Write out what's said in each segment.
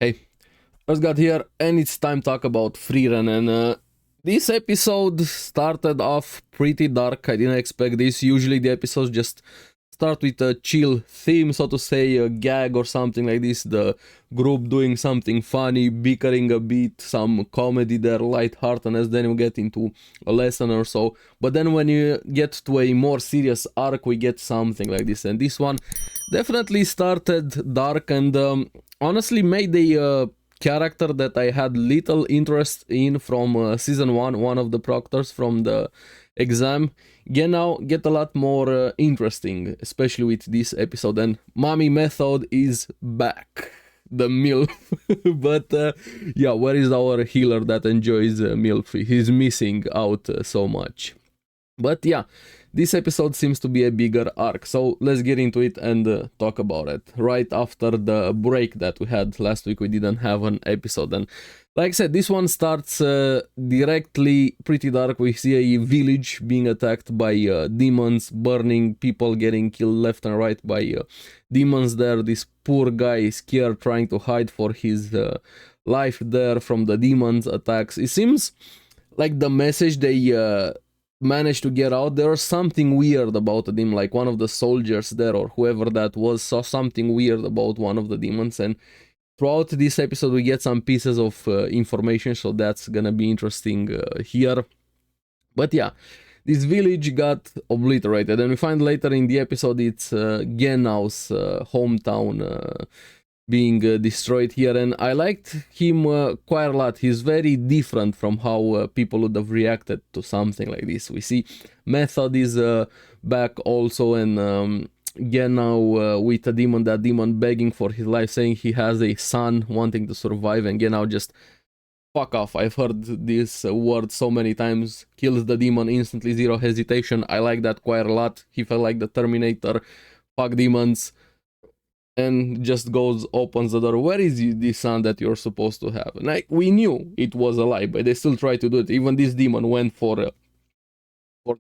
Hey, Earthgard here, and it's time to talk about Frieren. And this episode started off pretty dark. I didn't expect this. Usually the episodes just start with a chill theme, so to say, a gag or something like this. The group doing something funny, bickering a bit, some comedy there, lightheartedness. Then we get into a lesson or so. But then when you get to a more serious arc, we get something like this. And this one definitely started dark and honestly made a character that I had little interest in from season 1 of the proctors from the exam, Gennow get a lot more interesting, especially with this episode. And Mommy Method is back, the MILF. But yeah, where is our healer that enjoys MILF? He's missing out so much. But yeah, this episode seems to be a bigger arc, so let's get into it and talk about it. Right after the break that we had last week, we didn't have an episode, and like I said, this one starts directly pretty dark. We see a village being attacked by demons, burning, people getting killed left and right by demons there. This poor guy is scared, trying to hide for his life there from the demons' attacks. It seems like the message they managed to get out, there was something weird about him, like one of the soldiers there or whoever that was saw something weird about one of the demons, and throughout this episode we get some pieces of information, so that's gonna be interesting here. But yeah, this village got obliterated, and we find later in the episode it's Gennow's hometown being destroyed here, and I liked him quite a lot. He's very different from how people would have reacted to something like this. We see Method is back also, and Gennow with a demon, that demon begging for his life, saying he has a son wanting to survive, and Gennow just fuck off. I've heard this word so many times. Kills the demon instantly, zero hesitation. I like that quite a lot. He felt like the Terminator. Fuck demons. And just goes, opens the door. Where is the son that you're supposed to have? And we knew it was a lie, but they still try to do it. Even this demon went for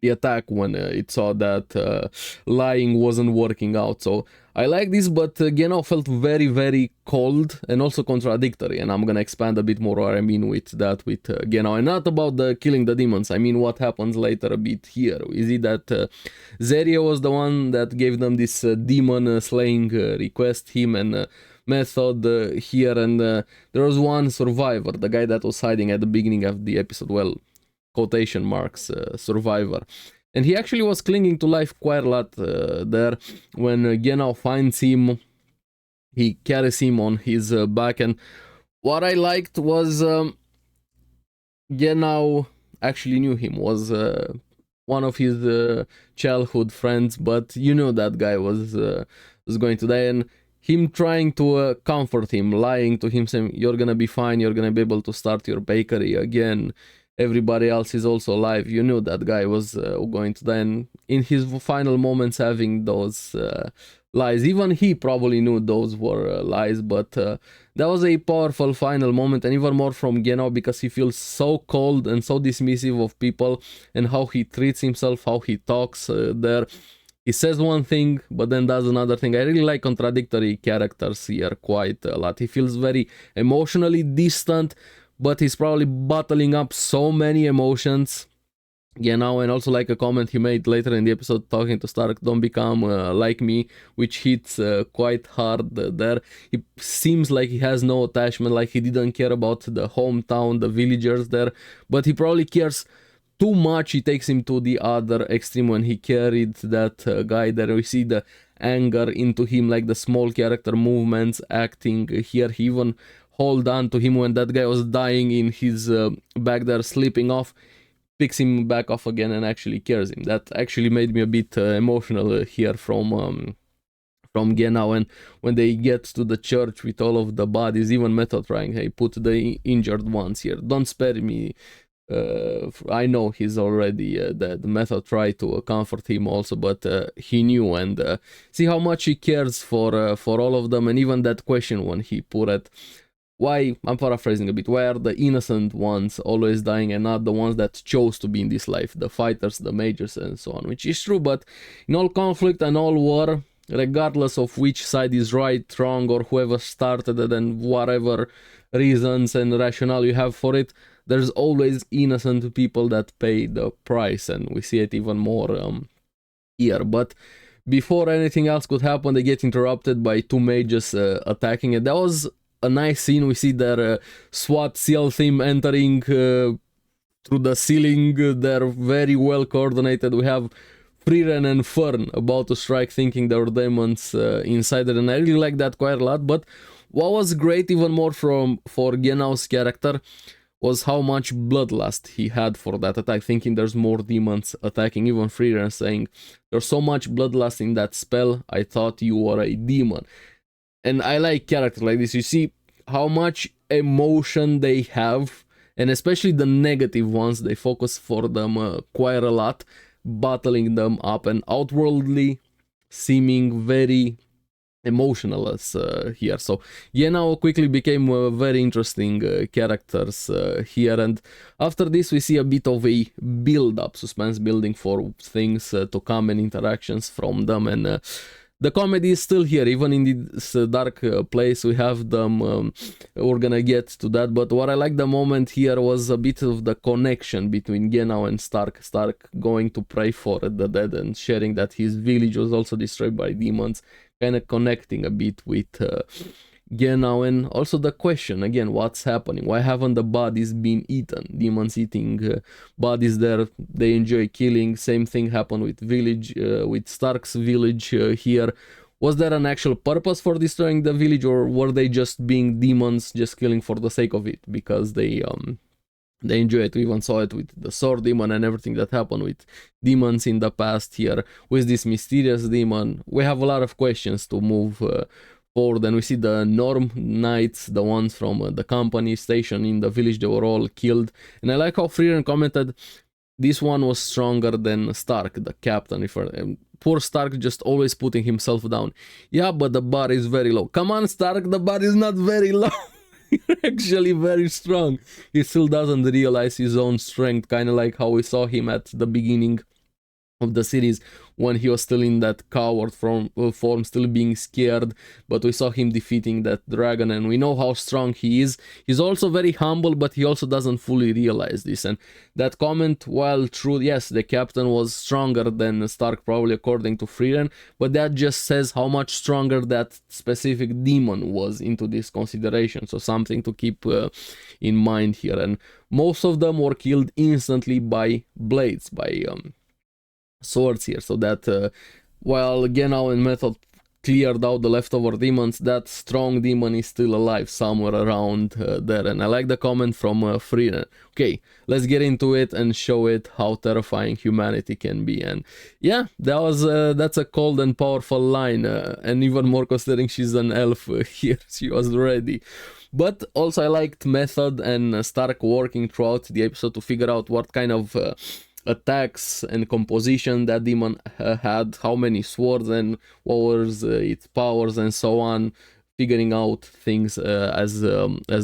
the attack when it saw that lying wasn't working out. So I like this, but Gennow felt very, very cold and also contradictory. And I'm gonna expand a bit more what I mean with that with Gennow. And not about the killing the demons. I mean what happens later a bit here. Is it that Zeria was the one that gave them this demon slaying request, him and Method here, and there was one survivor, the guy that was hiding at the beginning of the episode. Well, quotation marks, survivor, and he actually was clinging to life quite a lot there. When Gennow finds him, he carries him on his back, and what I liked was Gennow actually knew him, was one of his childhood friends, but you know that guy was going to die, and him trying to comfort him, lying to him, saying you're gonna be fine, you're gonna be able to start your bakery again, everybody else is also alive. You knew that guy was going to die, and in his final moments having those lies, even he probably knew those were lies, but that was a powerful final moment, and even more from Gennow, because he feels so cold and so dismissive of people and how he treats himself, how he talks there. He says one thing, but then does another thing. I really like contradictory characters here quite a lot. He feels very emotionally distant, but he's probably bottling up so many emotions. Yeah, now, and also like a comment he made later in the episode talking to Stark, don't become like me, which hits quite hard there. It seems like he has no attachment, like he didn't care about the hometown, the villagers there, but he probably cares too much. It takes him to the other extreme when he carried that guy there. We see the anger into him, like the small character movements, acting here. He even hold on to him when that guy was dying in his back there, sleeping off, picks him back off again and actually cares him. That actually made me a bit emotional here from Gennow. And when they get to the church with all of the bodies, even Method trying, hey, put the injured ones here, don't spare me. I know he's already dead. Method tried to comfort him also, but he knew, and see how much he cares for all of them. And even that question when he put it, why, I'm paraphrasing a bit, why are the innocent ones always dying and not the ones that chose to be in this life, the fighters, the mages, and so on, which is true. But in all conflict and all war, regardless of which side is right, wrong, or whoever started it, and whatever reasons and rationale you have for it, there's always innocent people that pay the price, and we see it even more here. But before anything else could happen, they get interrupted by two mages attacking it. That was a nice scene. We see their SWAT SEAL team entering through the ceiling. They're very well coordinated. We have Frieren and Fern about to strike, thinking there were demons inside it, and I really like that quite a lot. But what was great even more for Gennow's character was how much bloodlust he had for that attack, thinking there's more demons attacking. Even Frieren saying, there's so much bloodlust in that spell, I thought you were a demon. And I like characters like this. You see how much emotion they have, and especially the negative ones, they focus for them quite a lot, bottling them up, and outwardly seeming very emotionless here. So Gennow quickly became very interesting characters here, and after this we see a bit of a build-up, suspense building for things to come and interactions from them, and the comedy is still here, even in this dark place. We have them, we're gonna get to that, but what I like the moment here was a bit of the connection between Gennow and Stark. Stark going to pray for the dead and sharing that his village was also destroyed by demons, kind of connecting a bit with Gennow, and also the question again, what's happening? Why haven't the bodies been eaten? Demons eating bodies there, they enjoy killing. Same thing happened with village, with Stark's village here. Was there an actual purpose for destroying the village, or were they just being demons, just killing for the sake of it because they enjoy it? We even saw it with the sword demon and everything that happened with demons in the past here with this mysterious demon. We have a lot of questions to move forward, and we see the Norm Knights, the ones from the company station in the village, they were all killed. And I like how Frieren commented, this one was stronger than Stark, the captain. Poor Stark just always putting himself down. Yeah, but the bar is very low. Come on, Stark, the bar is not very low. You're actually very strong. He still doesn't realize his own strength, kind of like how we saw him at the beginning of the series when he was still in that coward form, still being scared, but we saw him defeating that dragon, and we know how strong he is. He's also very humble, but he also doesn't fully realize this. And that comment, while true, yes, the captain was stronger than Stark, probably according to Frieren, but that just says how much stronger that specific demon was into this consideration. So something to keep in mind here. And most of them were killed instantly by blades, by swords here, so that while Gennow and Method cleared out the leftover demons, that strong demon is still alive somewhere around there. And I like the comment from Frieren. Okay, let's get into it and show it how terrifying humanity can be. And yeah, that was that's a cold and powerful line, and even more considering she's an elf here. She was ready. But also I liked Method and Stark working throughout the episode to figure out what kind of attacks and composition that demon had, how many swords and what was its powers and so on, figuring out things as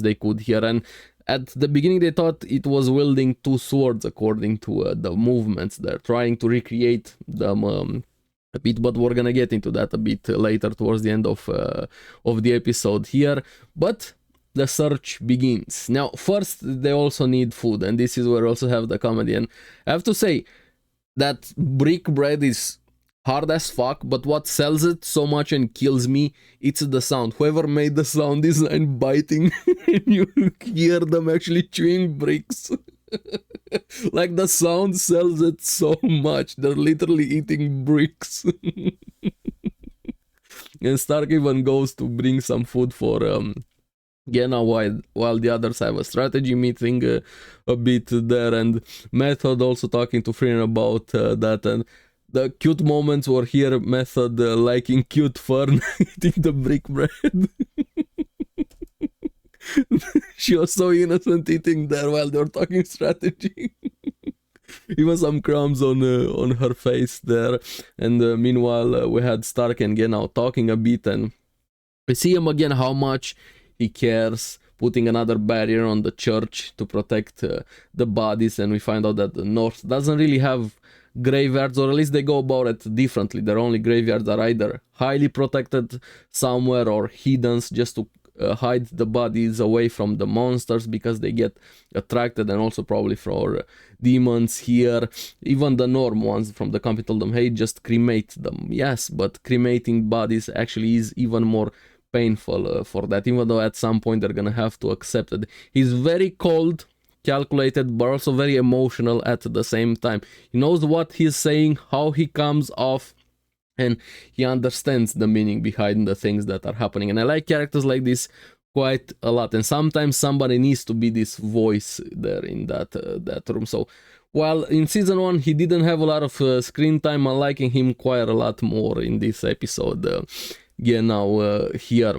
they could here. And at the beginning they thought it was wielding two swords according to the movements. They're trying to recreate them a bit, but we're gonna get into that a bit later towards the end of the episode here. But the search begins. Now, first, they also need food, and this is where we also have the comedy. And I have to say that brick bread is hard as fuck, but what sells it so much and kills me, it's the sound. Whoever made the sound design biting, and you hear them actually chewing bricks. Like, the sound sells it so much. They're literally eating bricks. And Stark even goes to bring some food for Gennow, while the others have a strategy meeting a bit there, and Method also talking to Frieren about that. And the cute moments were here, Method liking cute Fern eating the brick bread. She was so innocent eating there while they were talking strategy. Even some crumbs on her face there. And meanwhile we had Stark and Gennow talking a bit, and we see him again how much he cares, putting another barrier on the church to protect the bodies. And we find out that the North doesn't really have graveyards, or at least they go about it differently. Their only graveyards are either highly protected somewhere or hidden just to hide the bodies away from the monsters because they get attracted, and also probably for demons here. Even the norm ones from the company told them, hey, just cremate them. Yes, but cremating bodies actually is even more painful for that, even though at some point they're gonna have to accept it. He's very cold, calculated, but also very emotional at the same time. He knows what he's saying, how he comes off, and he understands the meaning behind the things that are happening. And I like characters like this quite a lot, and sometimes somebody needs to be this voice there in that room. So while in season 1 he didn't have a lot of screen time, I'm liking him quite a lot more in this episode, Gennow here.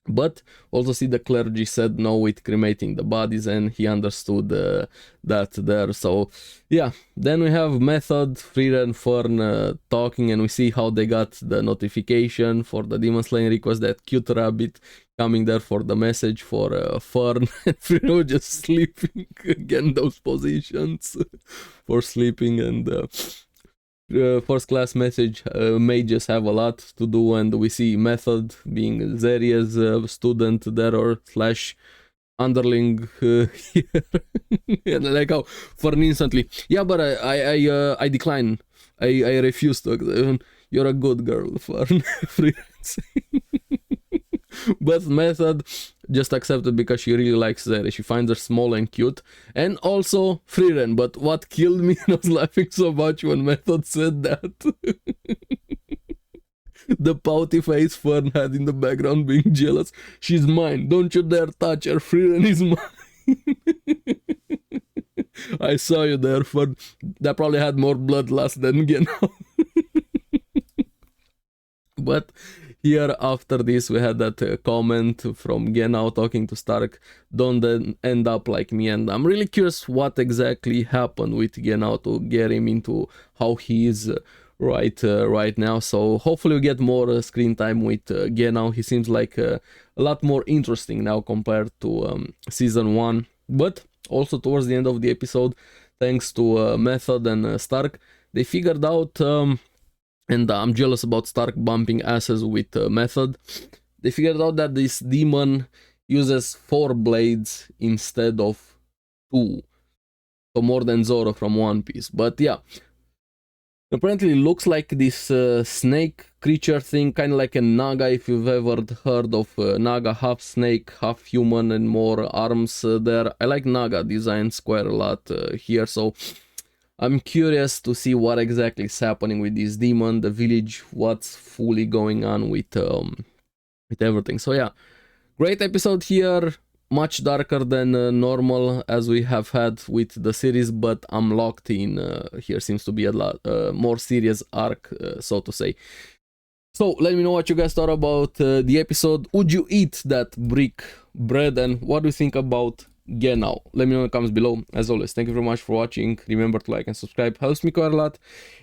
But also see the clergy said no with cremating the bodies, and he understood that there. So yeah, then we have Method, Frieren, Fern talking, and we see how they got the notification for the demon slaying request, that cute rabbit coming there for the message for Fern, and Frieren was just sleeping again, those positions for sleeping. And first class message, mages have a lot to do, and we see Method being Zeria's student there, or slash underling here. And I like how Fern instantly, yeah, but I decline, I refuse to, you're a good girl, Fern. But Method just accepted because she really likes Zeria. She finds her small and cute. And also Frieren. But what killed me, I was laughing so much when Method said that. The pouty face Fern had in the background being jealous. She's mine. Don't you dare touch her. Frieren is mine. I saw you there, Fern. That probably had more bloodlust than Gennow. But here after this we had that comment from Gennow talking to Stark, don't then end up like me. And I'm really curious what exactly happened with Gennow to get him into how he is right now. So hopefully we get more screen time with Gennow. He seems like a lot more interesting now compared to season 1. But also towards the end of the episode, thanks to Method and Stark, they figured out, and I'm jealous about Stark bumping asses with Method, they figured out that this demon uses 4 blades instead of 2. So more than Zoro from One Piece. But yeah, apparently it looks like this snake creature thing, kind of like a Naga, if you've ever heard of Naga, half snake, half human, and more arms there. I like Naga designs quite a lot here, so I'm curious to see what exactly is happening with this demon, the village, what's fully going on with everything. So yeah, great episode here, much darker than normal as we have had with the series, but I'm locked in. Here seems to be a lot more serious arc, so to say. So let me know what you guys thought about the episode. Would you eat that brick bread, and what do you think about Gennow? Let me know in the comments below. As always, thank you very much for watching. Remember to like and subscribe, helps me quite a lot,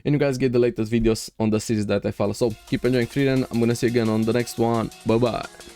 and you guys get the latest videos on the series that I follow. So keep enjoying Frieren. I'm gonna see you again on the next one. Bye bye.